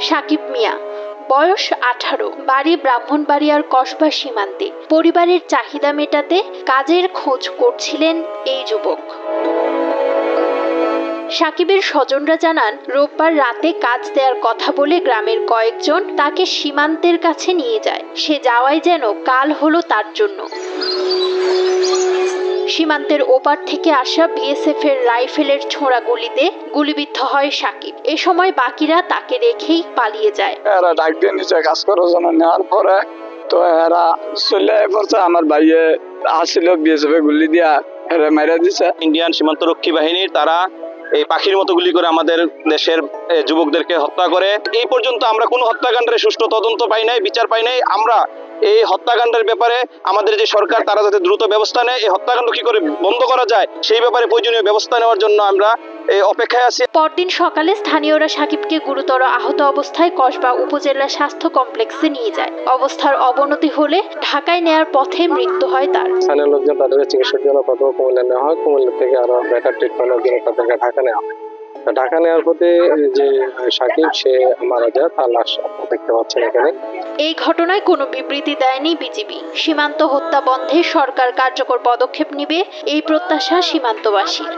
সাকিব মিয়া, বয়স 18, বাড়ি ব্রাহ্মণবাড়িয়ার কসবা সীমান্তে। পরিবারের চাহিদা মেটাতে কাজের খোঁজ করছিলেন এই যুবক। সাকিবের স্বজনরা জানান, রোববার রাতে কাজ দেওয়ার কথা বলে গ্রামের কয়েকজন তাকে সীমান্তের কাছে নিয়ে যায়। সে যাওয়াই যেন কাল হলো তার জন্য। সীমান্তের ওপার থেকে আসা বিএসএফ এর রাইফেলের ছোড়া গুলিতে গুলিবিদ্ধ হয় সাকিব। এ সময় বাকিরা তাকে রেখেই পালিয়ে যায়। এরা ডাক দিয়ে নিচে কাজ করার জন্য নেওয়ার পরে তো এরা চলে পড়ছে। আমার ভাইয়ে আসছিল, বিএসএফ এ গুলি দিয়া এরা মেরে দিছে। ইন্ডিয়ান সীমান্তরক্ষী বাহিনীর তারা এই পাখির মতো গুলি করে আমাদের দেশের যুবকদেরকে হত্যা করে। এই পর্যন্ত আমরা কোনো হত্যাকাণ্ডের সুষ্ঠু তদন্ত পাই নাই, বিচার পাই নাই। আমরা এই হত্যাকাণ্ডের ব্যাপারে আমাদের যে সরকার তারা যাতে দ্রুত ব্যবস্থা নেয়, এই হত্যাকাণ্ড কি করে বন্ধ করা যায় সেই ব্যাপারে প্রয়োজনীয় ব্যবস্থা নেওয়ার জন্য আমরা অপেক্ষায় আছি। পরদিন সকালে স্থানীয়রা সাকিবকে গুরুতর আহত অবস্থায় কসবা উপজেলা স্বাস্থ্য কমপ্লেক্সে নিয়ে যায়। অবস্থার অবনতি হলে ঢাকায় নেয়ার পথে মৃত্যু হয় তার। স্থানীয় লোকজন তাদের চিকিৎসার জন্য প্রথমে কুমিল্লা নেওয়া হয়। কুমিল্লা থেকে আরো বেটার ট্রিটমেন্টের জন্য তাদেরকে ঢাকা নেওয়া হয়। ঢাকা নেওয়ার পথে যে সাকিব সে মারা যায়, তার লাশ দেখতে পাচ্ছেন এখানে। এই ঘটনায় কোনো বিবৃতি দেয়নি বিজিবি। সীমান্ত হত্যা বন্ধে সরকার কার্যকর পদক্ষেপ নেবে এই প্রত্যাশা সীমান্তবাসীর।